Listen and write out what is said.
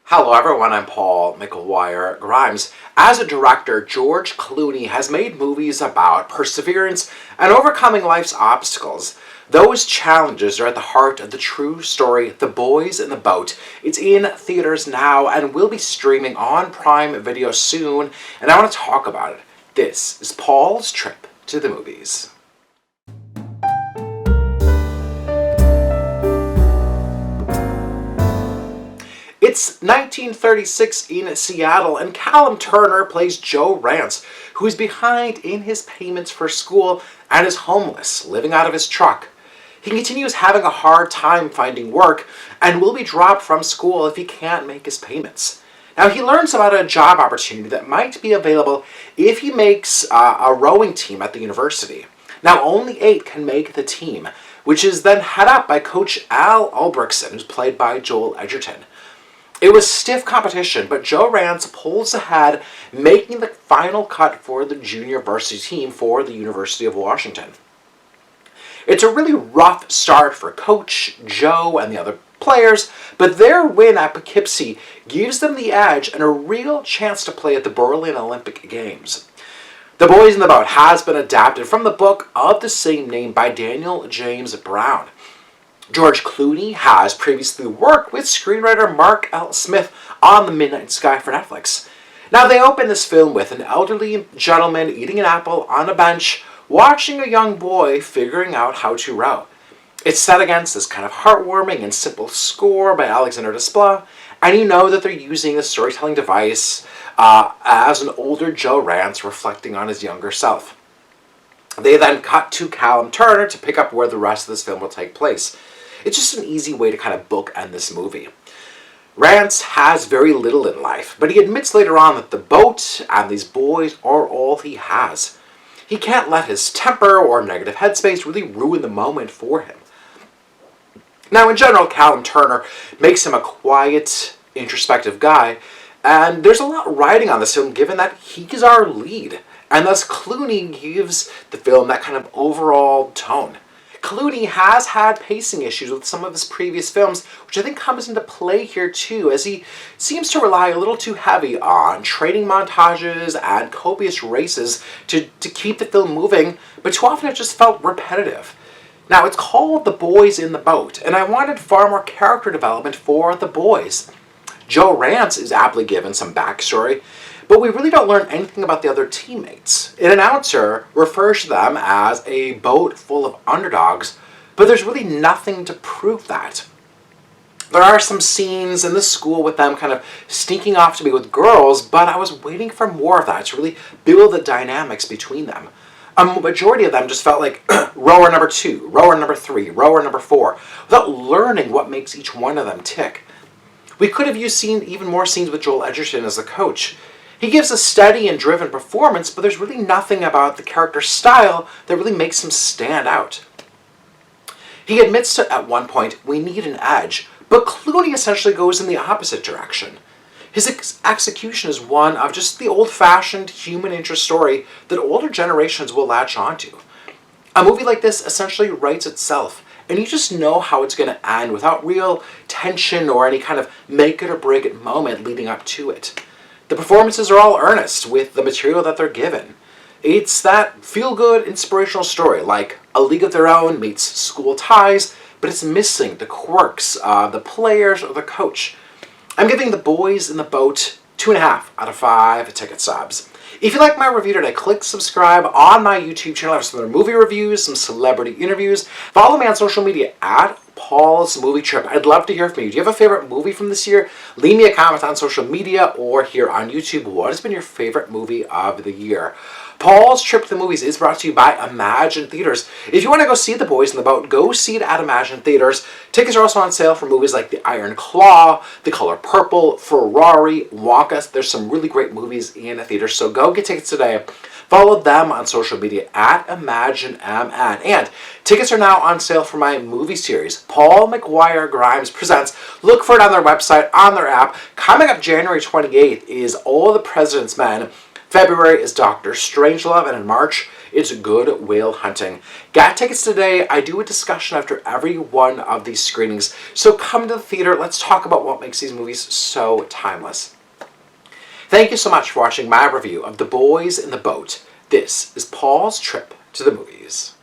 Hello everyone, I'm Paul McGuire Grimes. As a director, George Clooney has made movies about perseverance and overcoming life's obstacles. Those challenges are at the heart of the true story, The Boys in the Boat. It's in theaters now and will be streaming on Prime Video soon, and I want to talk about it. This is Paul's trip to the movies. It's 1936 in Seattle, and Callum Turner plays Joe Rance, who is behind in his payments for school and is homeless, living out of his truck. He continues having a hard time finding work and will be dropped from school if he can't make his payments. Now, he learns about a job opportunity that might be available if he makes a rowing team at the university. Now, only 8 can make the team, which is then head up by Coach Al Albrechtsen, who's played by Joel Edgerton. It was stiff competition, but Joe Rance pulls ahead, making the final cut for the junior varsity team for the University of Washington. It's a really rough start for Coach, Joe, and the other players, but their win at Poughkeepsie gives them the edge and a real chance to play at the Berlin Olympic Games. The Boys in the Boat has been adapted from the book of the same name by Daniel James Brown. George Clooney has previously worked with screenwriter Mark L. Smith on The Midnight Sky for Netflix. Now, they open this film with an elderly gentleman eating an apple on a bench, watching a young boy figuring out how to row. It's set against this kind of heartwarming and simple score by Alexander Desplat, and you know that they're using a storytelling device as an older Joe Rance reflecting on his younger self. They then cut to Callum Turner to pick up where the rest of this film will take place. It's just an easy way to kind of bookend this movie. Rance has very little in life, but he admits later on that the boat and these boys are all he has. He can't let his temper or negative headspace really ruin the moment for him. Now, in general, Callum Turner makes him a quiet, introspective guy, and there's a lot riding on this film given that he's our lead, and thus Clooney gives the film that kind of overall tone. Clooney has had pacing issues with some of his previous films, which I think comes into play here too, as he seems to rely a little too heavy on training montages and copious races to keep the film moving, but too often it just felt repetitive. Now, it's called The Boys in the Boat, and I wanted far more character development for the boys. Joe Rance is aptly given some backstory, but we really don't learn anything about the other teammates. An announcer refers to them as a boat full of underdogs, but there's really nothing to prove that. There are some scenes in the school with them kind of sneaking off to be with girls, but I was waiting for more of that to really build the dynamics between them. A majority of them just felt like rower number 2, rower number 3, rower number 4, without learning what makes each one of them tick. We could have used even more scenes with Joel Edgerton as the coach. He gives a steady and driven performance, but there's really nothing about the character's style that really makes him stand out. He admits to, at one point, we need an edge, but Clooney essentially goes in the opposite direction. His execution is one of just the old-fashioned human interest story that older generations will latch onto. A movie like this essentially writes itself, and you just know how it's going to end without real tension or any kind of make-it-or-break-it moment leading up to it. The performances are all earnest with the material that they're given. It's that feel-good, inspirational story, like A League of Their Own meets School Ties, but it's missing the quirks, the players, or the coach. I'm giving The Boys in the Boat 2.5 out of 5 ticket subs. If you like my review today, click subscribe on my YouTube channel. I have some other movie reviews, some celebrity interviews. Follow me on social media at Paul's Movie Trip. I'd love to hear from you. Do you have a favorite movie from this year? Leave me a comment on social media or here on YouTube. What has been your favorite movie of the year? Paul's Trip to the Movies is brought to you by Imagine Theaters. If you want to go see The Boys in the Boat, go see it at Imagine Theaters. Tickets are also on sale for movies like The Iron Claw, The Color Purple, Ferrari, Wonka. There's some really great movies in the theaters, so go get tickets today. Follow them on social media at ImagineMN. And tickets are now on sale for my movie series, Paul McGuire Grimes Presents. Look for it on their website, on their app. Coming up January 28th is All the President's Men. February is Dr. Strangelove, and in March It's Good Will Hunting. Get tickets today. I do a discussion after every one of these screenings. So come to the theater. Let's talk about what makes these movies so timeless. Thank you so much for watching my review of The Boys in the Boat. This is Paul's Trip to the Movies.